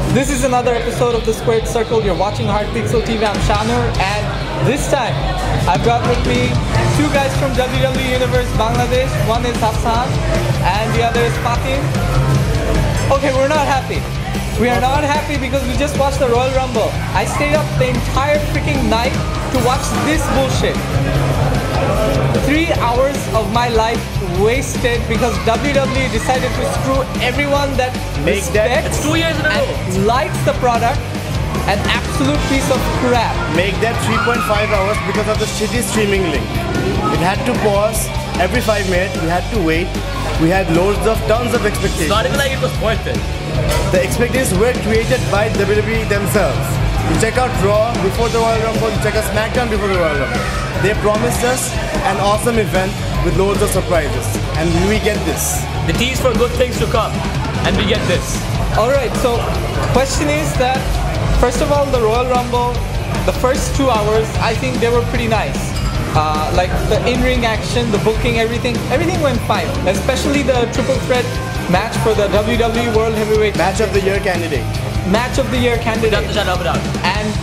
This is another episode of The Squared Circle. You're watching Hard Pixel TV. I'm Shahnoor, and this time I've got with me two guys from WWE Universe Bangladesh. One is Hassan and the other is Fatim. Okay, we're not happy. We are not happy because we just watched the Royal Rumble. I stayed up the entire freaking night to watch this bullshit. 3 hours of my life wasted because WWE decided to screw everyone that respects it's 2 years in a row. and likes the product. An absolute piece of crap. Make that 3.5 hours because of the shitty streaming link. It had to pause every 5 minutes. We had to wait. We had tons of expectations. It's not even like it was worth it. The expectations were created by WWE themselves. You check out Raw before the Royal Rumble, you check out SmackDown before the Royal Rumble. They promised us an awesome event with loads of surprises. And we get this. The tease for good things to come. And we get this. Alright, so question is that, first of all, the Royal Rumble, the first 2 hours, I think they were pretty nice. Like the in-ring action, the booking, everything went fine. Especially the triple threat match for the WWE World Heavyweight Match of the Year candidate. Match of the Year candidate. And,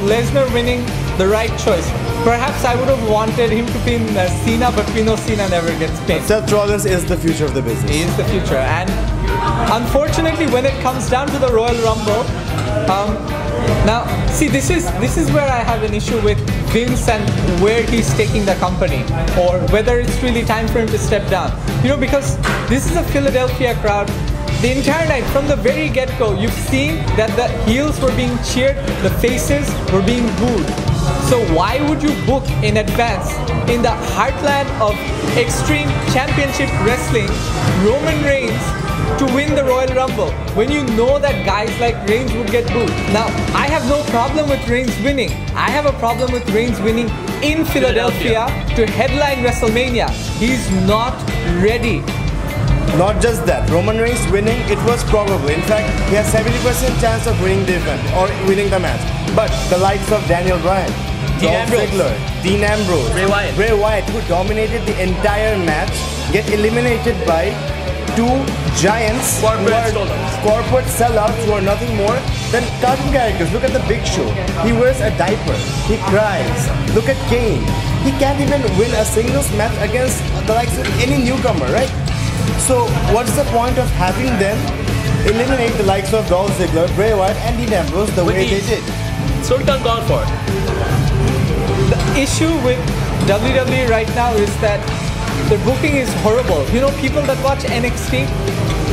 Lesnar winning, the right choice. Perhaps I would have wanted him to pin Cena, but we know Cena never gets pinned. Seth Rollins is the future of the business. He is the future. And unfortunately, when it comes down to the Royal Rumble, now, see, this is where I have an issue with Vince and where he's taking the company, or whether it's really time for him to step down. Because this is a Philadelphia crowd. The entire night, from the very get-go, you've seen that the heels were being cheered, the faces were being booed. So why would you book in advance, in the heartland of Extreme Championship Wrestling, Roman Reigns to win the Royal Rumble when you know that guys like Reigns would get booed? Now, I have no problem with Reigns winning. I have a problem with Reigns winning in Philadelphia to headline WrestleMania. He's not ready. Not just that, Roman Reigns winning, it was probable. In fact, he has 70% chance of winning the event or winning the match. But the likes of Daniel Bryan, Dolph Ziggler, Dean Ambrose, Bray Wyatt, who dominated the entire match, get eliminated by two giants, corporate sellouts who are nothing more than cartoon characters. Look at the Big Show. He wears a diaper. He cries. Look at Kane. He can't even win a singles match against the likes of any newcomer, right? So what's the point of having them eliminate the likes of Dolph Ziggler, Bray Wyatt and Dean Ambrose the way they did? So we done gone for. The issue with WWE right now is that the booking is horrible. People that watch NXT,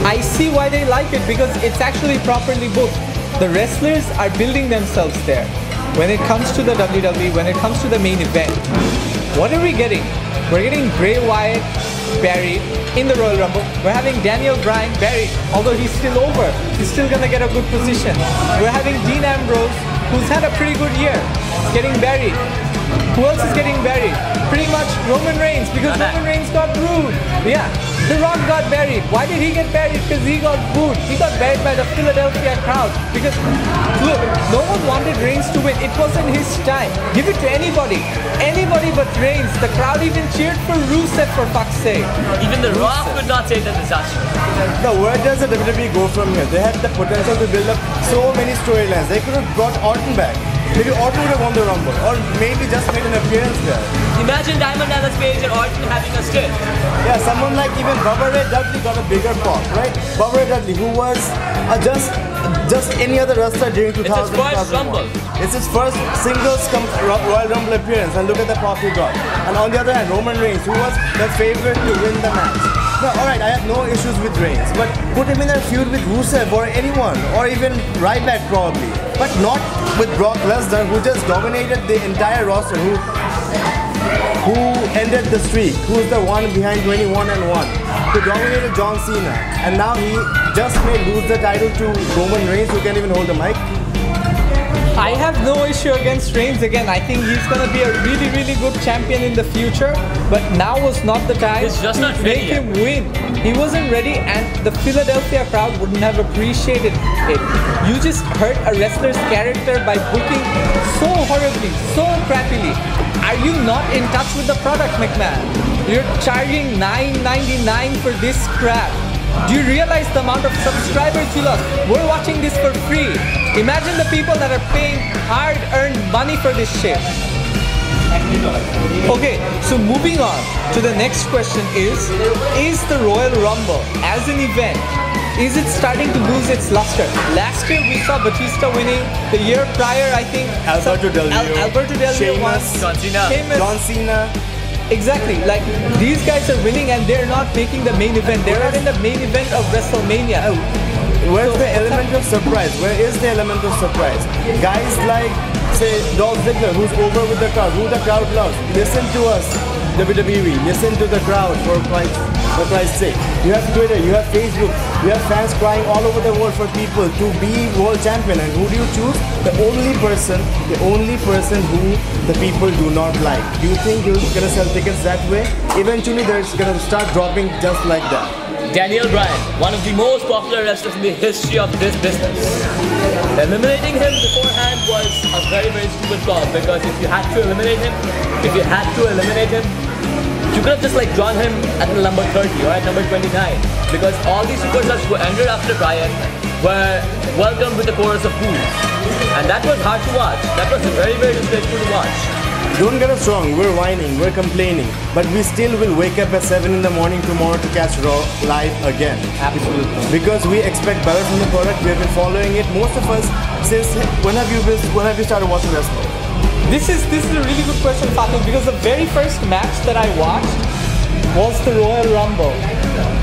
I see why they like it because it's actually properly booked. The wrestlers are building themselves there. When it comes to the WWE, when it comes to the main event, what are we getting? We're getting Bray Wyatt buried in the Royal Rumble. We're having Daniel Bryan buried, although he's still over. He's still gonna get a good position. We're having Dean Ambrose, who's had a pretty good year, getting buried. Who else is getting buried? Pretty much Roman Reigns, because Roman Reigns got booed. Yeah, The Rock got buried. Why did he get buried? Because he got booed. He got buried by the Philadelphia crowd. Because, look, no one wanted Reigns to win. It wasn't his time. Give it to anybody. Anybody but Reigns. The crowd even cheered for Rusev, for fuck's sake. Even The Rock could not say that disaster. Now, where does the WWE go from here? They had the potential to build up so many storylines. They could have brought Orton back. Maybe Orton would have won the Rumble, or maybe just made an appearance there. Imagine Diamond Dallas Page and Orton having a stint. Yeah, someone like even Bubba Ray Dudley got a bigger pop, right? Bubba Ray Dudley, who was just any other wrestler during 2000. It's his first Rumble. It's his first singles Royal Rumble appearance, and look at the pop he got. And on the other hand, Roman Reigns, who was the favorite to win the match. Now, alright, I have no issues with Reigns, but put him in a feud with Rusev or anyone, or even Ryback probably. But not with Brock Lesnar, who just dominated the entire roster, who ended the streak, who's the one behind 21-1, who dominated John Cena, and now he just may lose the title to Roman Reigns, who can't even hold the mic. I have no issue against Reigns. Again, I think he's going to be a really, really good champion in the future. But now was not the time to make him win. He wasn't ready, and the Philadelphia crowd wouldn't have appreciated it. You just hurt a wrestler's character by booking so horribly, so crappily. Are you not in touch with the product, McMahon? You're charging $9.99 for this crap. Do you realize the amount of subscribers you lost? We're watching this for free. Imagine the people that are paying hard-earned money for this shit. Okay, so moving on to the next question is the Royal Rumble as an event, is it starting to lose its luster? Last year we saw Batista winning. The year prior, I think Alberto Del Rio, Alberto Del Rio won. John Cena. John Cena. Exactly, like these guys are winning and they're not making the main event. They're not in the main event of WrestleMania. Where's the element of surprise? Where is the element of surprise? Guys like, say, Dolph Ziggler, who's over with the crowd, who the crowd loves. Listen to us, WWE. Listen to the crowd for Christ's sake. You have Twitter, you have Facebook, you have fans crying all over the world for people to be world champion. And who do you choose? The only person who the people do not like. Do you think you're gonna sell tickets that way? Eventually, they're gonna start dropping just like that. Daniel Bryan, one of the most popular wrestlers in the history of this business. Eliminating him beforehand was a very, very stupid call, because if you had to eliminate him, you could have just like drawn him at number 30 or at number 29, because all these superstars who entered after Bryan were welcomed with a chorus of boos, and that was hard to watch. That was very, very disgraceful to watch. Don't get us wrong, we're whining, we're complaining, but we still will wake up at 7 in the morning tomorrow to catch Raw live again. Absolutely. Because we expect better from the product. We have been following it, most of us, since when have you started watching wrestling? This is a really good question, Fatou, because the very first match that I watched was the Royal Rumble,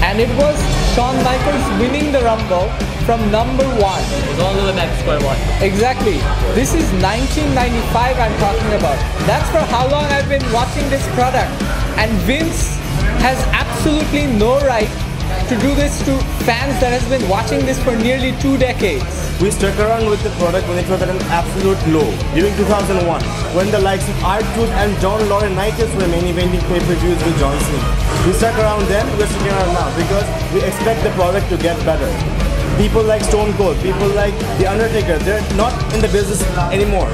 and it was Shawn Michaels winning the Rumble from number 1. It was all the way back to square one. Exactly. This is 1995 I'm talking about. That's for how long I've been watching this product. And Vince has absolutely no right to do this to fans that has been watching this for nearly 2 decades. We stuck around with the product when it was at an absolute low, during 2001, when the likes of R-Truth and John Laurinaitis were main eventing pay-per-views with John Cena. We stuck around then, we're sticking around now, because we expect the product to get better. People like Stone Cold, people like The Undertaker, they're not in the business anymore.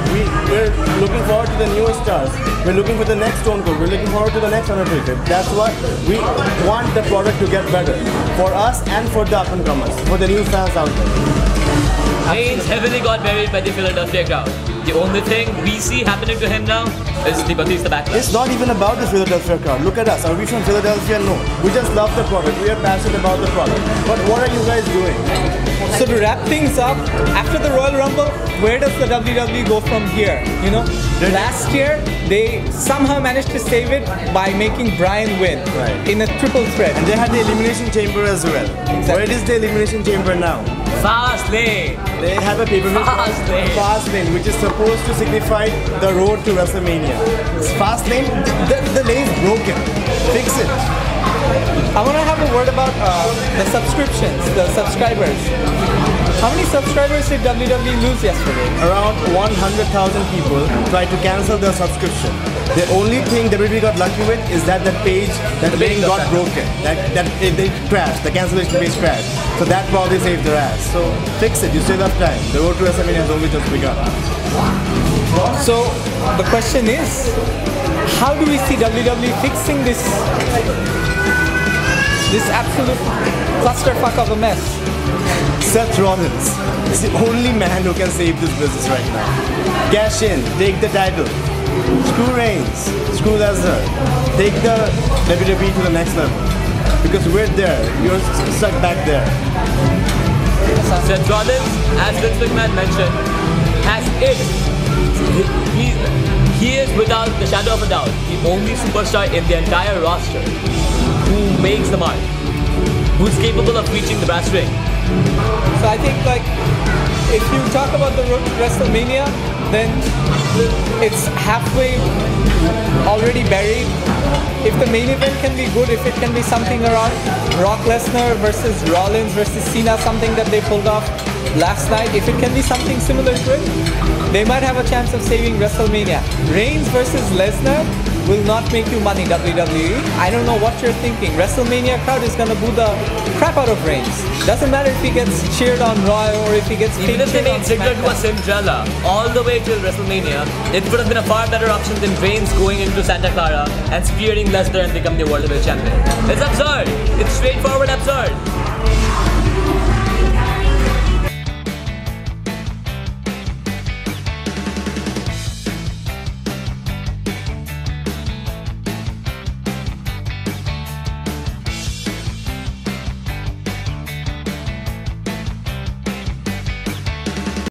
We're looking forward to the newest stars. We're looking for the next Stone Cold. We're looking forward to the next Undertaker. That's what we want the product to get better. For us and for the up-and-comers, for the new fans out there. Reigns heavily got buried by the Philadelphia crowd. The only thing we see happening to him now is the Batista backlash. It's not even about the Philadelphia crowd. Look at us. Are we from Philadelphia? No. We just love the product. We are passionate about the product. But what are you guys doing? So to wrap things up, after the Royal Rumble, where does the WWE go from here? You know, last year they somehow managed to save it by making Bryan win in a triple threat. And they had the Elimination Chamber as well. Exactly. Where is the Elimination Chamber now? Fast lane. They have a pay-per-view Fastlane, which is supposed to signify the road to WrestleMania. Fastlane, the lane's broken. Fix it. I want to have a word about the subscriptions, the subscribers. How many subscribers did WWE lose yesterday? Around 100,000 people tried to cancel their subscription. The only thing WWE got lucky with is that the page, that link got broken. That it crashed, the cancellation page crashed. So that probably saved their ass. So fix it, you still have time. The road to WrestleMania has only just begun. So the question is, how do we see WWE fixing this absolute clusterfuck of a mess? Seth Rollins is the only man who can save this business right now. Cash in, take the title. Screw Reigns, screw Lesnar. Take the WWE to the next level. Because we're there, you're stuck back there. Seth Rollins, as Vince McMahon mentioned, has it. He is without the shadow of a doubt the only superstar in the entire roster who makes the mark, who's capable of reaching the brass ring. So I think, like, if you talk about the road to WrestleMania, then it's halfway already buried. If the main event can be good, if it can be something around Brock Lesnar versus Rollins versus Cena, something that they pulled off last night, if it can be something similar to it, they might have a chance of saving WrestleMania. Reigns versus Lesnar will not make you money, WWE. I don't know what you're thinking. WrestleMania crowd is gonna boo the crap out of Reigns. Doesn't matter if he gets cheered on Raw or if he gets Even if they made Ziggler to a Cinderella all the way till WrestleMania, it would have been a far better option than Reigns going into Santa Clara and spearing Lesnar and become the World Heavyweight Champion. It's absurd. It's straightforward absurd.